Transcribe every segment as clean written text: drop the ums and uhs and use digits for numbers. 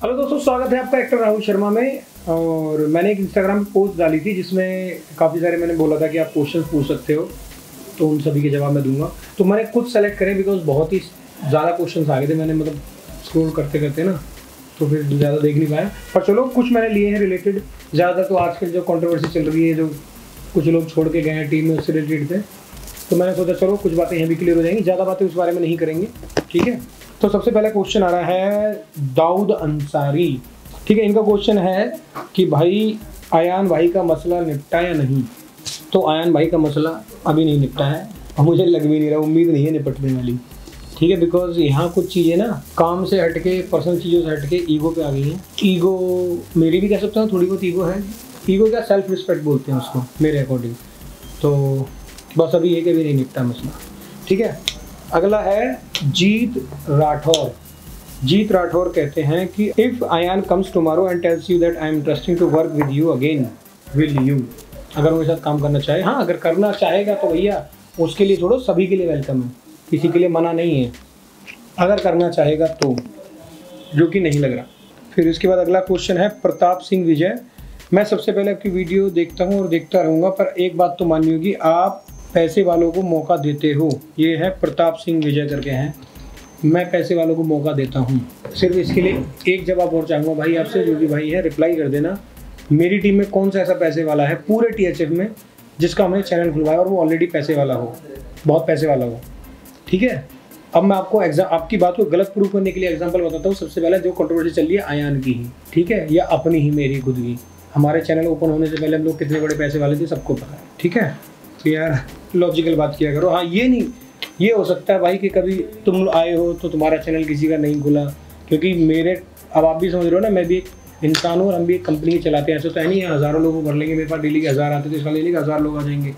Hello दोस्तों, स्वागत है आपका एक्टर राहुल शर्मा में। और मैंने एक इंस्टाग्राम पे पोस्ट डाली थी जिसमें काफ़ी सारे मैंने बोला था कि आप क्वेश्चंस पूछ सकते हो, तो उन सभी के जवाब मैं दूंगा। तो मैंने कुछ सेलेक्ट करे बिकॉज बहुत ही ज़्यादा क्वेश्चंस आ गए थे। मैंने मतलब स्क्रॉल करते करते ना तो फिर ज़्यादा देख नहीं पाया, पर चलो कुछ मैंने लिए हैं रिलेटेड। ज़्यादातर तो आजकल जो कंट्रोवर्सी चल रही है, जो कुछ लोग छोड़ के गए हैं टीम में, उससे रिलेटेड थे। तो मैंने सोचा चलो कुछ बातें यहाँ भी क्लियर हो जाएंगी, ज़्यादा बातें उस बारे में नहीं करेंगे, ठीक है। तो सबसे पहला क्वेश्चन आ रहा है दाऊद अंसारी, ठीक है। इनका क्वेश्चन है कि भाई आयान भाई का मसला निपटा या नहीं। तो आयान भाई का मसला अभी नहीं निपटा है और मुझे लग भी नहीं रहा, उम्मीद नहीं है निपटने वाली, ठीक है। बिकॉज यहाँ कुछ चीज़ें ना काम से हटके, पर्सनल चीज़ों से हटके ईगो पे आ गई हैं। ईगो मेरी भी कह सकता हूँ, थोड़ी बहुत ईगो है। ईगो क्या, सेल्फ रिस्पेक्ट बोलते हैं उसको मेरे अकॉर्डिंग। तो बस अभी ये कि भी नहीं निपटा मसला, ठीक है। अगला है जीत राठौर। जीत राठौर कहते हैं कि if Ayaan comes tomorrow and tells you that I am interesting to work with you again, will you. अगर मेरे साथ काम करना चाहे, हाँ अगर करना चाहेगा तो भैया उसके लिए छोड़ो, सभी के लिए वेलकम है, किसी के लिए मना नहीं है अगर करना चाहेगा तो, जो कि नहीं लग रहा। फिर इसके बाद अगला क्वेश्चन है प्रताप सिंह विजय। मैं सबसे पहले आपकी वीडियो देखता हूँ और देखता रहूँगा, पर एक बात तो माननी होगी, आप पैसे वालों को मौका देते हो। ये है प्रताप सिंह विजय करके हैं। मैं पैसे वालों को मौका देता हूँ। सिर्फ इसके लिए एक जवाब और चाहूँगा भाई आपसे, जो भी भाई है रिप्लाई कर देना। मेरी टीम में कौन सा ऐसा पैसे वाला है पूरे THF में जिसका हमने चैनल खुलवाया और वो ऑलरेडी पैसे वाला हो, बहुत पैसे वाला हो, ठीक है। अब मैं आपको आपकी बात को गलत प्रूव करने के लिए एग्जाम्पल बताता हूँ। सबसे पहले जो कंट्रोवर्सी चल रही है आयान की ही, ठीक है, या अपनी ही, मेरी खुद की। हमारे चैनल ओपन होने से पहले हम लोग कितने बड़े पैसे वाले थे सबको पता है, ठीक है। तो यार लॉजिकल बात किया करो। हाँ ये नहीं, ये हो सकता है भाई कि कभी तुम आए हो तो तुम्हारा चैनल किसी का नहीं खुला, क्योंकि मेरे, अब आप भी समझ रहे हो ना, मैं भी एक इंसान हूँ और हम भी एक कंपनी चलाते हैं। ऐसा तो है नहीं है हज़ारों लोगों को भर लेंगे, मेरे पास डेली के 1000 आते तो इसका ले लेंगे 1000 लोग आ जाएंगे।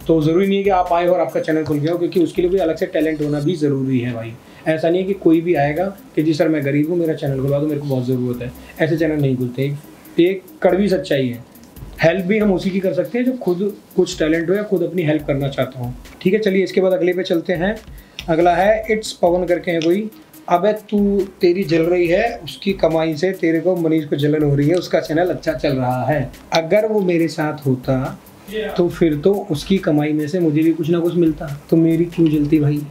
तो ज़रूरी नहीं है कि आप आए और आपका चैनल खुल गया हो, क्योंकि उसके लिए भी अलग से टैलेंट होना भी ज़रूरी है भाई। ऐसा नहीं है कि कोई भी आएगा कि जी सर मैं गरीब हूँ, मेरा चैनल खुलवा दो, मेरे को बहुत ज़रूरत है। ऐसे चैनल नहीं खुलते। एक कड़वी सच्चाई है। हेल्प भी हम उसी की कर सकते हैं जो खुद कुछ टैलेंट हो या खुद अपनी हेल्प करना चाहता हूँ, ठीक है। चलिए इसके बाद अगले पे चलते हैं। अगला है इट्स पवन करके है कोई। अबे तू, तेरी जल रही है उसकी कमाई से, तेरे को मनीष को जलन हो रही है, उसका चैनल अच्छा चल रहा है। अगर वो मेरे साथ होता तो फिर तो उसकी कमाई में से मुझे भी कुछ ना कुछ मिलता, तो मेरी क्यों जलती भाई।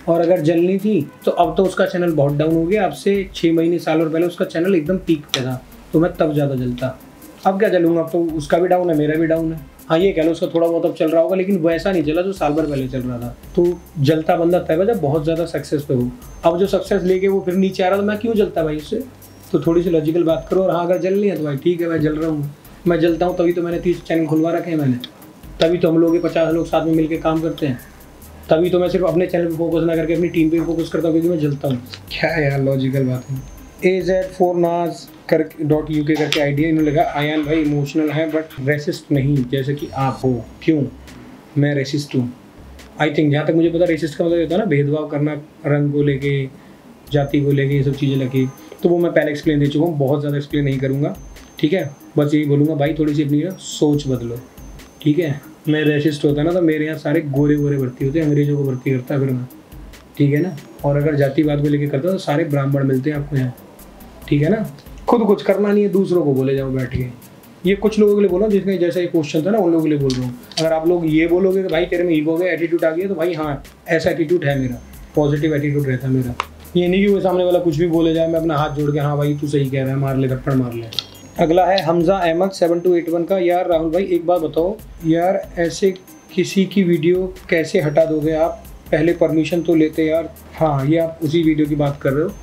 और अगर जलनी थी तो अब तो उसका चैनल बहुत डाउन हो गया। अब से 6 महीने साल और पहले उसका चैनल एकदम पीक पे था, तो मैं तब ज़्यादा जलता। अब क्या चलूँगा, अब तो उसका भी डाउन है, मेरा भी डाउन है। हाँ ये कह लो उसका थोड़ा बहुत अब चल रहा होगा, लेकिन वैसा नहीं चला जो साल भर पहले चल रहा था। तो जलता बंदा तब जब बहुत ज़्यादा सक्सेस पे हो। अब जो सक्सेस लेके वो फिर नीचे आ रहा, तो मैं क्यों जलता भाई उससे। तो थोड़ी सी लॉजिकल बात करो। और हाँ अगर जल नहीं है तो भाई ठीक है, मैं जल रहा हूँ, मैं जलता हूँ तभी तो मैंने 30 चैनल खुलवा रखे हैं मैंने, तभी तो हम लोग 50 लोग साथ में मिलकर काम करते हैं, तभी तो मैं सिर्फ अपने चैनल पर फोकस ना करके अपनी टीम पे फोकस करता हूँ, क्योंकि मैं जलता हूँ। क्या यार लॉजिकल बात है। AZ4Naz .UK करके आइडिया इन्होंने लगा, आयान भाई इमोशनल है बट रेसिस्ट नहीं जैसे कि आप हो। क्यों, मैं रेसिस्ट हूँ। आई थिंक जहाँ तक मुझे पता, रेसिस्ट का मतलब होता है ना भेदभाव करना, रंग को लेके, जाति को लेके, ये सब चीज़ें लगी। तो वो मैं पहले एक्सप्लेन दे चुका हूँ, बहुत ज़्यादा एक्सप्लेन नहीं करूँगा, ठीक है। बस यही बोलूँगा भाई थोड़ी सी अपनी सोच बदलो, ठीक है। मैं रेसिस्ट होता ना तो मेरे यहाँ सारे गोरे गोरे भर्ती होते, अंग्रेजों को भर्ती करता फिर मैं, ठीक है ना। और अगर जातिवाद को लेके करता तो सारे ब्राह्मण मिलते हैं आपको यहाँ, ठीक है ना। खुद कुछ करना नहीं है, दूसरों को बोले जाओ बैठ के। ये कुछ लोगों के लिए बोलो जिसने जैसा ये क्वेश्चन था ना, उन लोगों के लिए बोल रहा हूँ। अगर आप लोग ये बोलोगे कि भाई तेरे में ईगो है, एटीट्यूड आ गया, तो भाई हाँ ऐसा एटीट्यूड है मेरा, पॉजिटिव एटीट्यूड रहता है मेरा। ये नहीं कि वो सामने वाला कुछ भी बोले जाए मैं अपना हाथ जोड़ के हाँ भाई तू सही कह रहा है, मार ले थप्पड़ मार ले। अगला है हमजा अहमद 7281 का। यार राहुल भाई एक बात बताओ यार, ऐसे किसी की वीडियो कैसे हटा दोगे आप, पहले परमिशन तो लेते यार। हाँ ये आप उसी वीडियो की बात कर रहे हो।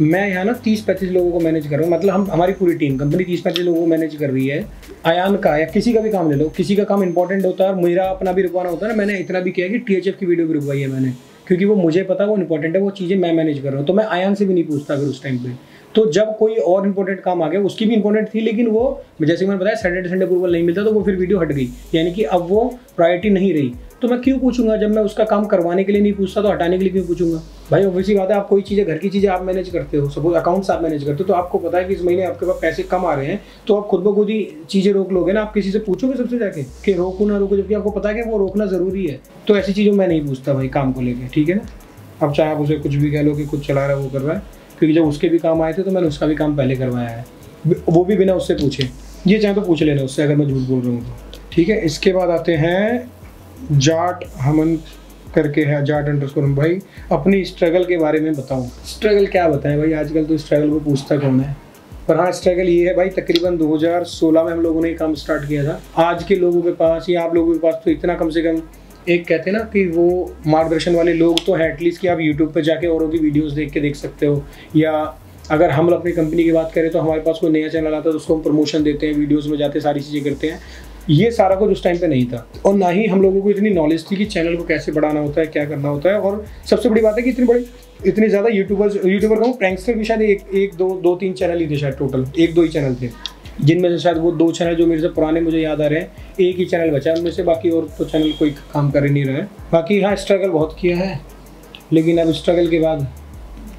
मैं यहाँ ना 30-35 लोगों को मैनेज कर रहा हूँ, मतलब हमारी पूरी टीम कंपनी 30-35 लोगों को मैनेज कर रही है। आयान का या किसी का भी काम ले लो, किसी का काम इंपॉर्टेंट होता है और मेरा अपना भी रुकवाना होता है ना। मैंने इतना भी किया कि THF की वीडियो भी रुकवाई है मैंने, क्योंकि वो मुझे पता वो इंपॉर्टेंट है, वो चीज़ें मैं मैनेज कर रहा हूँ। तो मैं आयान से भी नहीं पूछता फिर उस टाइम पे। तो जब कोई और इंपॉर्टेंट काम आ गया, उसकी भी इंपॉर्टेंट थी, लेकिन वो जैसे मैंने बताया सैटरडे संडे अप्रूवल नहीं मिलता, तो वो फिर वीडियो हट गई, यानी कि अब वो प्रायोरिटी नहीं रही। तो मैं क्यों पूछूंगा, जब मैं उसका काम करवाने के लिए नहीं पूछता तो हटाने के लिए क्यों पूछूंगा भाई। ऑब्वियसली बात है, आप कोई चीज़ें घर की चीज़ें आप मैनेज करते हो, सपोज अकाउंट्स आप मैनेज करते हो, तो आपको पता है कि इस महीने आपके पास पैसे कम आ रहे हैं, तो आप खुद ब खुद ही चीज़ें रोक लोगे ना। आप किसी से पूछोगे सबसे जाके कि रोकू ना रोकू, जबकि आपको पता है कि वो रोकना ज़रूरी है। तो ऐसी चीज़ों में नहीं पूछता भाई काम को लेकर, ठीक है ना। अब चाहे आप उसे कुछ भी कह लो कि कुछ चला रहा है वो कर रहा है, क्योंकि जब उसके भी काम आए थे तो मैंने उसका भी काम पहले करवाया है, वो भी बिना उससे पूछे। ये चाहे तो पूछ लेना उससे अगर मैं झूठ बोल रहा हूँ तो, ठीक है। इसके बाद आते हैं जाट हमन करके है, जाट अंडरस्कोर भाई, अपनी स्ट्रगल के बारे में बताओ। स्ट्रगल क्या बताएं भाई, आजकल तो स्ट्रगल को पूछता कौन है। पर हाँ, स्ट्रगल ये है भाई, तकरीबन 2016 में हम लोगों ने ये काम स्टार्ट किया था। आज के लोगों के पास या आप लोगों के पास तो इतना कम से कम, एक कहते हैं ना कि वो मार्गदर्शन वाले लोग तो है एटलीस्ट कि आप यूट्यूब पर जाके औरों की वीडियोस देख के देख सकते हो, या अगर हम अपनी कंपनी की बात करें तो हमारे पास कोई नया चैनल आता है तो उसको हम प्रमोशन देते हैं, वीडियोस में जाते सारी चीज़ें करते हैं। ये सारा कुछ उस टाइम पे नहीं था, और ना ही हम लोगों को इतनी नॉलेज थी कि चैनल को कैसे बढ़ाना होता है, क्या करना होता है। और सबसे बड़ी बात है कि इतनी ज़्यादा यूट्यूबर कहूँ, प्रैंकस्टर भी शायद एक दो तीन चैनल ही थे शायद, टोटल 1-2 ही चैनल थे, जिनमें से शायद वो 2 चैनल जो मेरे से पुराने मुझे याद आ रहे हैं, एक ही चैनल बचा है उनमें से, बाकी और तो चैनल कोई काम कर ही नहीं रहा है। बाकी हाँ, स्ट्रगल बहुत किया है, लेकिन अब स्ट्रगल के बाद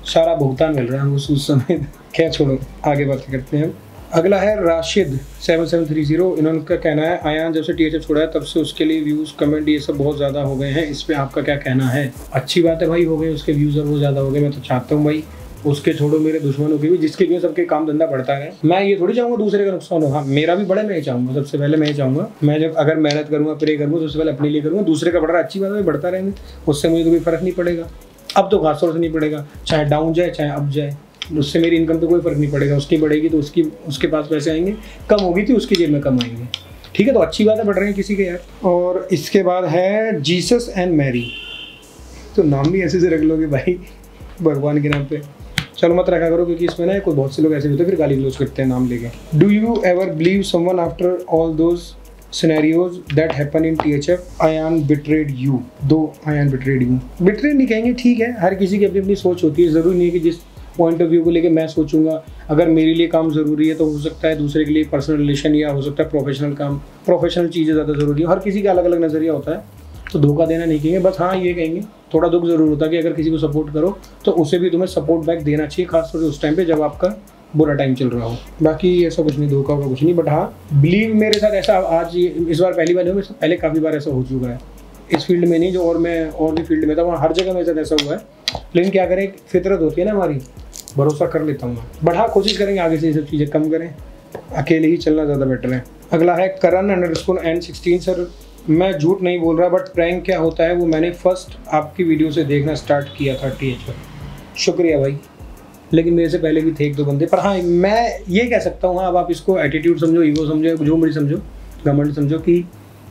सारा भुगतान मिल रहा है उस समय। खैर छोड़ो, आगे बात करते हैं। अगला है राशिद 7730, इन्होंने कहना है आयान जब से THF छोड़ा है तब से उसके लिए व्यूज़ कमेंट ये सब बहुत ज़्यादा हो गए हैं, इस पर आपका क्या कहना है। अच्छी बात है भाई, हो गए उसके व्यूज़ और वो ज़्यादा हो गए। मैं तो चाहता हूँ भाई उसके छोड़ो, मेरे दुश्मनों के भी, जिसके लिए सबके काम धंधा बढ़ता है। मैं ये थोड़ी चाहूँगा दूसरे का नुकसान हो, हाँ मेरा भी बढ़े, मैं ये चाहूँगा। सबसे पहले मैं ये चाहूँगा, मैं जब अगर मेहनत करूँगा, प्रे करूँगा तो सबसे पहले अपने लिए करूँगा। दूसरे का बढ़ रहा है, अच्छी बात है, बढ़ता रहेंगे, उससे मुझे कोई फ़र्क नहीं पड़ेगा। अब तो खास तौर से नहीं पड़ेगा, चाहे डाउन जाए चाहे अप जाए, उससे मेरी इनकम पे कोई फ़र्क नहीं पड़ेगा। उसकी बढ़ेगी तो उसके पास पैसे आएंगे, कम होगी तो उसकी जेब में कम आएंगे, ठीक है। तो अच्छी बात है, बढ़ रहे हैं किसी के यार। और इसके बाद है जीसस एंड मैरी, तो नाम भी ऐसे से रख लोगे भाई भगवान के नाम पे, चलो मत रखा करो, क्योंकि इसमें ना कोई बहुत से लोग ऐसे होते हैं फिर गाली गलौज करते हैं नाम लेके। Do you ever believe someone after all those scenarios that happen in THF, Ayaan betrayed you, though Ayaan betrayed you. Betrayed नहीं कहेंगे, ठीक है, हर किसी की अपनी अपनी सोच होती है। ज़रूरी नहीं है कि जिस पॉइंट ऑफ व्यू को लेके मैं सोचूंगा, अगर मेरे लिए काम ज़रूरी है तो हो सकता है दूसरे के लिए पर्सनल रिलेशन, या हो सकता है प्रोफेशनल काम, प्रोफेशनल चीज़ें ज़्यादा ज़रूरी है। हर किसी का अलग अलग नज़रिया होता है, तो धोखा देना नहीं कहेंगे, बस हाँ ये कहेंगे थोड़ा दुख ज़रूर होता है कि अगर किसी को सपोर्ट करो तो उसे भी तुम्हें सपोर्ट बैक देना चाहिए, खासतौर से उस टाइम पे जब आपका बुरा टाइम चल रहा हो। बाकी ऐसा कुछ नहीं, धोखा होगा कुछ नहीं। बट हाँ, बिलीव मेरे साथ ऐसा आज इस बार पहली बार नहीं, मेरे पहले काफ़ी बार ऐसा हो चुका है इस फील्ड में, नहीं जो और मैं और भी फील्ड में था वहाँ हर जगह मेरे साथ ऐसा हुआ है। लेकिन क्या करें, फितरत होती है ना हमारी, भरोसा कर लेता हूँ मैं। बट हाँ, कोशिश करेंगे आगे से ये सब चीज़ें कम करें, अकेले ही चलना ज़्यादा बेटर है। अगला है करण_N16, सर मैं झूठ नहीं बोल रहा, बट प्रैंक क्या होता है वो मैंने फर्स्ट आपकी वीडियो से देखना स्टार्ट किया था THF। शुक्रिया भाई, लेकिन मेरे से पहले भी थे 1-2 बंदे। पर हाँ, मैं ये कह सकता हूँ, हाँ अब आप इसको एटीट्यूड समझो, ईगो समझो, जो मर्जी समझो, घमंड समझो, कि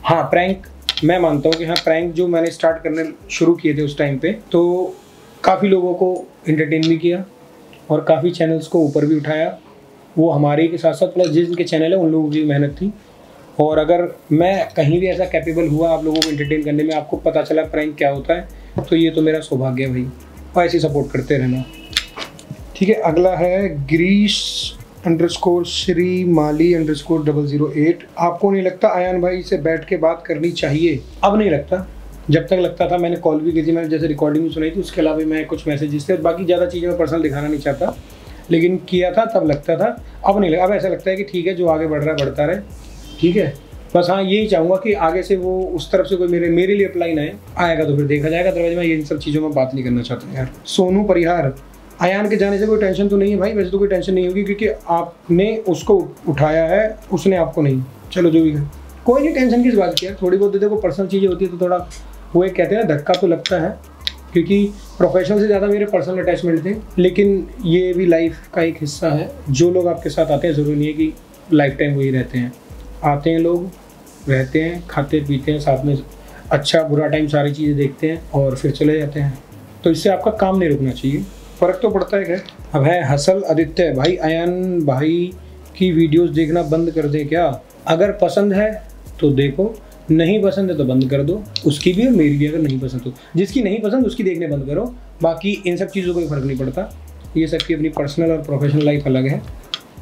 हाँ प्रैंक मैं मानता हूँ कि हाँ प्रैंक जो मैंने स्टार्ट करने शुरू किए थे उस टाइम पे, तो काफ़ी लोगों को एंटरटेन भी किया और काफ़ी चैनल्स को ऊपर भी उठाया। वो हमारे के साथ साथ प्लस जिनके चैनल है उन लोगों की मेहनत थी। और अगर मैं कहीं भी ऐसा कैपेबल हुआ आप लोगों को एंटरटेन करने में, आपको पता चला प्रैंक क्या होता है, तो ये तो मेरा सौभाग्य है भाई, और ऐसे सपोर्ट करते रहना, ठीक है। अगला है गिरीश_श्रीमाली_008, आपको नहीं लगता आयान भाई से बैठ के बात करनी चाहिए? अब नहीं लगता, जब तक लगता था मैंने कॉल भी की थी, मैंने जैसे रिकॉर्डिंग भी सुनाई थी, उसके अलावा मैं कुछ मैसेजेस थे, बाकी ज़्यादा चीज़ें मैं पर्सनल दिखाना नहीं चाहता, लेकिन किया था तब लगता था, अब नहीं लगा। अब ऐसा लगता है कि ठीक है, जो आगे बढ़ रहा है बढ़ता रहे, ठीक है। बस हाँ यही चाहूँगा कि आगे से वो उस तरफ से कोई मेरे लिए अप्लाई ना आएगा तो फिर देखा जाएगा, अदरवाइज मैं इन सब चीज़ों में बात नहीं करना चाहता यार। सोनू परिहार, आयान के जाने से कोई टेंशन तो नहीं है भाई, वैसे तो कोई टेंशन नहीं होगी क्योंकि आपने उसको उठाया है, उसने आपको नहीं। चलो जो भी है, कोई नहीं, टेंशन किस बात की है। थोड़ी बहुत देखो पर्सनल चीज़ें होती है तो थोड़ा वो एक कहते हैं ना धक्का तो लगता है, क्योंकि प्रोफेशनल से ज़्यादा मेरे पर्सनल अटैचमेंट थे, लेकिन ये भी लाइफ का एक हिस्सा है। जो लोग आपके साथ आते हैं ज़रूरी नहीं है कि लाइफ टाइम वही रहते हैं, आते हैं लोग, रहते हैं, खाते पीते हैं साथ में, अच्छा बुरा टाइम सारी चीज़ें देखते हैं और फिर चले जाते हैं। तो इससे आपका काम नहीं रुकना चाहिए, फ़र्क तो पड़ता है। खैर अब है हसल आदित्य, भाई आयान भाई की वीडियोस देखना बंद कर दे क्या? अगर पसंद है तो देखो, नहीं पसंद है तो बंद कर दो, उसकी भी और मेरी भी। अगर नहीं पसंद तो जिसकी नहीं पसंद उसकी देखने बंद करो, बाकी इन सब चीज़ों को कोई फ़र्क नहीं पड़ता। ये सबकी अपनी पर्सनल और प्रोफेशनल लाइफ अलग है,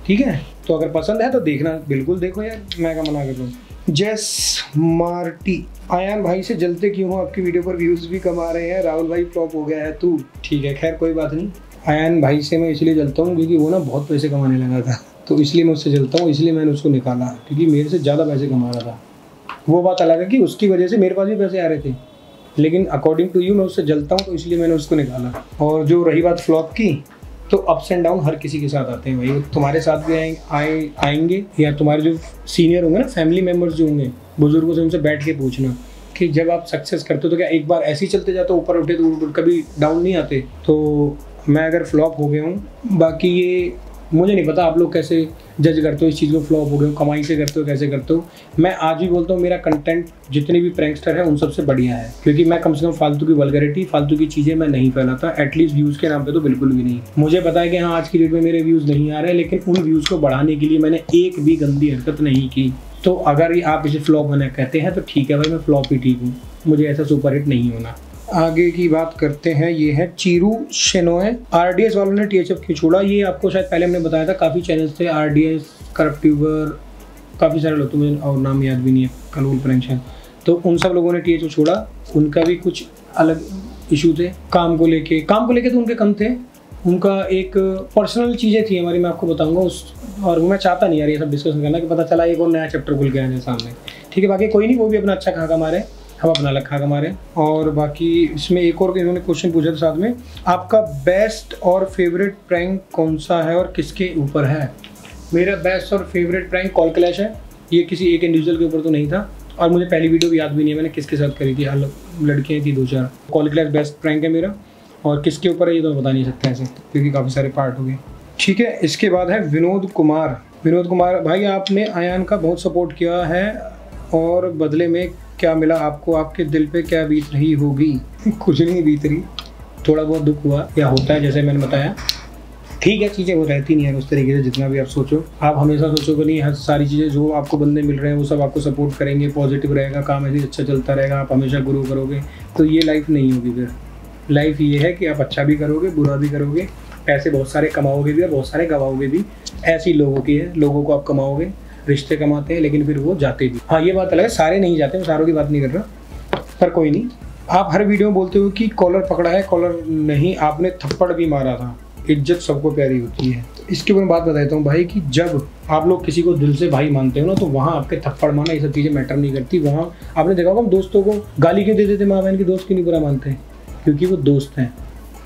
ठीक है। तो अगर पसंद है तो देखना, बिल्कुल देखो यार, मैं क्या मना कर रहा हूँ। जैस मार्टी, आयान भाई से जलते क्यों हो? आपकी वीडियो पर व्यूज़ भी कम आ रहे हैं, राहुल भाई फ्लॉप हो गया है तू। ठीक है, खैर कोई बात नहीं। आयान भाई से मैं इसलिए जलता हूँ क्योंकि वो ना बहुत पैसे कमाने लगा था, तो इसलिए मैं उससे जलता हूँ, इसलिए मैंने उसको निकाला, क्योंकि मेरे से ज़्यादा पैसे कमा रहा था। वो बात अलग है कि उसकी वजह से मेरे पास भी पैसे आ रहे थे, लेकिन अकॉर्डिंग टू यू मैं उससे जलता हूँ, तो इसलिए मैंने उसको निकाला। और जो रही बात फ्लॉप की, तो अप्स एंड डाउन हर किसी के साथ आते हैं भाई, तुम्हारे साथ भी आएंगे या तुम्हारे जो सीनियर होंगे ना, फैमिली मेम्बर्स जो होंगे, बुजुर्गों से उनसे बैठ के पूछना कि जब आप सक्सेस करते हो तो क्या एक बार ऐसे ही चलते जाते हो, ऊपर उठे तो कभी डाउन नहीं आते। तो मैं अगर फ्लॉप हो गया हूँ, बाकी ये मुझे नहीं पता आप लोग कैसे जज करते हो इस चीज़ को, फ्लॉप हो गए हो, कमाई से करते हो, कैसे करते हो। मैं आज भी बोलता हूँ मेरा कंटेंट जितने भी प्रैंकस्टर है उन सबसे बढ़िया है, क्योंकि मैं कम से कम फालतू की वल्गैरिटी, फालतू की चीज़ें मैं नहीं फैलाता, एटलीस्ट व्यूज़ के नाम पे तो बिल्कुल भी नहीं। मुझे पता है कि हाँ आज की डेट में मेरे व्यूज़ नहीं आ रहे, लेकिन उन व्यूज़ को बढ़ाने के लिए मैंने एक भी गंदी हरकत नहीं की। तो अगर आप इसे फ्लॉप होना कहते हैं तो ठीक है भाई, मैं फ्लॉप ही ठीक हूँ, मुझे ऐसा सुपरहिट नहीं होना। आगे की बात करते हैं, ये है चीरू शेनोय। आरडीएस वालों ने टीएचएफ क्यों छोड़ा? ये आपको शायद पहले हमने बताया था, काफ़ी चैनल्स थे, आरडीएस, करप्टिवर, काफ़ी सारे लोग, मुझे और नाम याद भी नहीं है, कलोल फ्रेंक्शन, तो उन सब लोगों ने टीएचएफ छोड़ा। उनका भी कुछ अलग इशू थे काम को लेके तो उनके कम थे, उनका एक पर्सनल चीज़ें थी हमारी, मैं आपको बताऊंगा उस, और मैं चाहता नहीं यार ये सब डिस्कशन करना कि पता चला एक और नया चैप्टर खुल गया है सामने। ठीक है, बाकी कोई नहीं, वो भी अपना अच्छा खा कमा रहे, हम अपना अलग खा कमा रहे। और बाकी इसमें एक और इन्होंने क्वेश्चन पूछा था साथ में, आपका बेस्ट और फेवरेट प्रैंक कौन सा है और किसके ऊपर है? मेरा बेस्ट और फेवरेट प्रैंक कॉल क्लैश है, ये किसी एक इंडिविजुअल के ऊपर तो नहीं था, और मुझे पहली वीडियो भी याद भी नहीं है मैंने किसके साथ करी थी, लड़कियाँ थी 2-4। कॉल क्लैश बेस्ट प्रैंक है मेरा, और किसके ऊपर है ये तो बता नहीं सकता ऐसे, क्योंकि काफ़ी सारे पार्ट हो गए। ठीक है, इसके बाद है विनोद कुमार। भाई आपने आयान का बहुत सपोर्ट किया है और बदले में क्या मिला आपको? आपके दिल पे क्या बीत रही होगी? कुछ नहीं बीत रही, थोड़ा बहुत दुख हुआ या होता है, जैसे मैंने बताया। ठीक है, चीज़ें वो रहती नहीं है उस तरीके से जितना भी आप सोचो। आप हमेशा सोचोगे नहीं हर सारी चीज़ें जो आपको बंदे मिल रहे हैं वो सब आपको सपोर्ट करेंगे, पॉजिटिव रहेगा, काम ऐसे अच्छा चलता रहेगा, आप हमेशा ग्रो करोगे, तो ये लाइफ नहीं होगी। फिर लाइफ ये है कि आप अच्छा भी करोगे, बुरा भी करोगे, पैसे बहुत सारे कमाओगे भी और बहुत सारे गवाओगे भी। ऐसी लोगों की है, लोगों को आप कमाओगे, रिश्ते कमाते हैं, लेकिन फिर वो जाते भी। हाँ ये बात अलग है, सारे नहीं जाते, मैं सारों की बात नहीं कर रहा, पर कोई नहीं। आप हर वीडियो में बोलते हो कि कॉलर पकड़ा है, कॉलर नहीं, आपने थप्पड़ भी मारा था, इज्जत सबको प्यारी होती है। तो इसके ऊपर मैं बात बताता हूँ भाई कि जब आप लोग किसी को दिल से भाई मानते हो ना, तो वहाँ आपके थप्पड़ मारना ये सब चीज़ें मैटर नहीं करती। वहाँ आपने देखा होगा हम दोस्तों को गाली क्यों दे देते, माँ बहन के दोस्त क्यों नहीं बुरा मानते हैं? क्योंकि वो दोस्त हैं।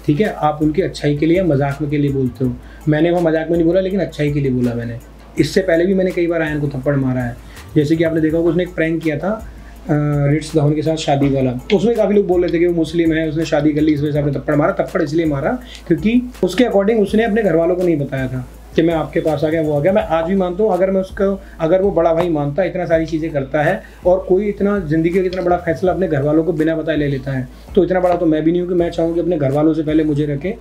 ठीक है, आप उनकी अच्छाई के लिए या मजाक में के लिए बोलते हो। मैंने वहाँ मजाक में नहीं बोला, लेकिन अच्छाई के लिए बोला मैंने। इससे पहले भी मैंने कई बार आयन को थप्पड़ मारा है, जैसे कि आपने देखा होगा उसने एक प्रैंक किया था रिट्स धवन के साथ शादी वाला, तो उसमें काफ़ी लोग बोल रहे थे कि वो मुस्लिम है, उसने शादी कर ली, इस वजह से आपने थप्पड़ मारा। थप्पड़ इसलिए मारा क्योंकि उसके अकॉर्डिंग उसने अपने घर वालों को नहीं बताया था कि मैं आपके पास आ गया, वो आ गया। मैं आज भी मानता हूँ, अगर वो बड़ा भाई मानता, इतना सारी चीज़ें करता है और कोई इतना ज़िंदगी का इतना बड़ा फैसला अपने घर वालों को बिना बताए ले लेता है, तो इतना बड़ा तो मैं भी नहीं हूँ कि मैं चाहूँ कि अपने घर वालों से पहले मुझे रखे।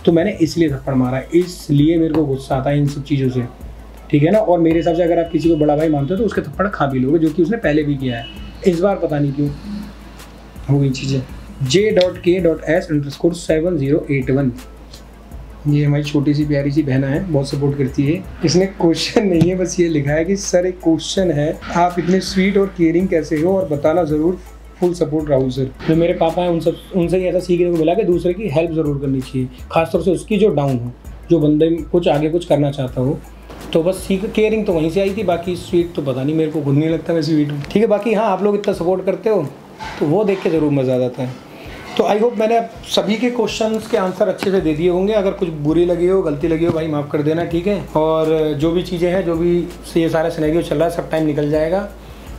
तो मैंने इसलिए थप्पड़ मारा, इसलिए मेरे को गुस्सा आता है इन सब चीज़ों से। ठीक है ना, और मेरे हिसाब से अगर आप किसी को बड़ा भाई मानते हो तो उसके थप्पड़ खा भी लोगे, जो कि उसने पहले भी किया है। इस बार पता नहीं क्यों हो गई चीज़ें। J.K.S_78081 ये हमारी छोटी सी प्यारी सी बहना है, बहुत सपोर्ट करती है। इसने क्वेश्चन नहीं है, बस ये लिखा है कि सर एक क्वेश्चन है, आप इतने स्वीट और केयरिंग कैसे हो और बताना ज़रूर, फुल सपोर्ट राहुल सर। जो मेरे पापा हैं उनसे ही ऐसा सीखने को मिला कि दूसरे की हेल्प ज़रूर करनी चाहिए, खासतौर से उसकी जो डाउन हो, जो बंदे कुछ आगे कुछ करना चाहता हो। तो बस सीख, केयरिंग तो वहीं से आई थी, बाकी स्वीट तो पता नहीं, मेरे को खुद नहीं लगता मैं स्वीट हूँ। ठीक है, बाकी हाँ आप लोग इतना सपोर्ट करते हो तो वो देख के ज़रूर मज़ा आ जाता है। तो आई होप मैंने अब सभी के क्वेश्चंस के आंसर अच्छे से दे दिए होंगे। अगर कुछ बुरी लगी हो, गलती लगी हो, भाई माफ़ कर देना। ठीक है, और जो भी चीज़ें हैं, जो भी ये सारा सिनेरियो चल रहा है, सब टाइम निकल जाएगा।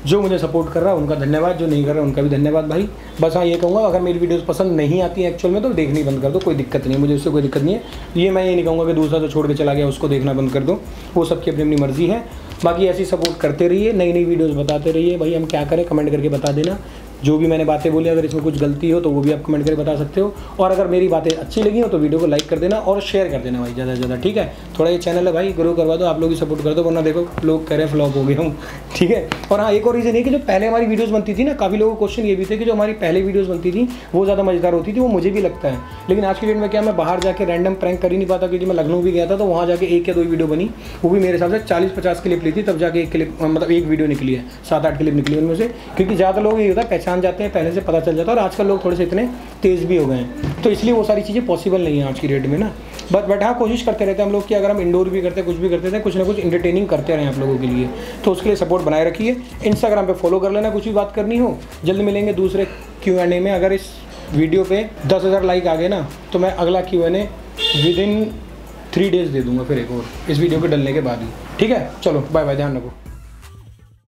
जो मुझे सपोर्ट कर रहा है उनका धन्यवाद, जो नहीं कर रहा है उनका भी धन्यवाद भाई। बस हाँ ये कहूँगा, अगर मेरी वीडियोस पसंद नहीं आती हैं एक्चुअल में तो देखनी बंद कर दो, कोई दिक्कत नहीं है, मुझे उससे कोई दिक्कत नहीं है। ये मैं ये नहीं कहूँगा कि दूसरा जो छोड़ के चला गया उसको देखना बंद कर दो, वो सबकी अपनी अपनी मर्जी है। बाकी ऐसी सपोर्ट करते रहिए, नई नई वीडियोज़ बताते रहिए। भाई हम क्या करें, कमेंट करके बता देना। जो भी मैंने बातें बोली, अगर इसमें कुछ गलती हो तो वो भी आप कमेंट करके बता सकते हो। और अगर मेरी बातें अच्छी लगी हो तो वीडियो को लाइक कर देना और शेयर कर देना भाई, ज़्यादा से ज़्यादा। ठीक है, थोड़ा ये चैनल है भाई, ग्रो करवा दो, आप लोग ही सपोर्ट कर दो, वरना देखो लोग कह रहे हैं फ्लॉप हो गए हूँ। ठीक है, और हाँ एक और रीज़न है कि जो पहले हमारी वीडियोज़ बनती थी ना, काफ़ी लोगों को क्वेश्चन ये भी थे कि जो हमारी पहले वीडियोज़ बनती थी वो ज़्यादा मज़ेदार होती थी, वो मुझे भी लगता है। लेकिन आज की डेट में क्या, मैं बाहर जाकर रैंडम प्रैंक कर ही नहीं पाता, क्योंकि मैं लखनऊ भी गया था तो वहाँ जाके 1 या 2 वीडियो बनी, वो भी मेरे हिसाब से 40-50 क्लिप ली थी, तब जाके एक क्लिप, मतलब एक वीडियो निकली है, 7-8 क्लिप निकली उनमें से। क्योंकि ज़्यादा लोग ये होता है पहचान जाते हैं, पहले से पता चल जाता है, और आजकल लोग थोड़े से इतने तेज़ भी हो गए हैं, तो इसलिए वो सारी चीज़ें पॉसिबल नहीं है आज की डेट में ना। बट हाँ कोशिश करते रहते हैं हम लोग कि अगर हम इंडोर भी करते हैं, कुछ भी करते थे, कुछ ना कुछ इंटरटेनिंग करते रहें आप लोगों के लिए, तो उसके लिए सपोर्ट बनाए रखिए। इंस्टाग्राम पे फॉलो कर लेना, कुछ भी बात करनी हो। जल्द मिलेंगे दूसरे Q&A में। अगर इस वीडियो पे 10,000 लाइक आ गए ना, तो मैं अगला Q&A विदिन 3 डेज़ दे दूंगा फिर एक और, इस वीडियो के डलने के बाद ही। ठीक है, चलो बाय बाय, ध्यान रखो।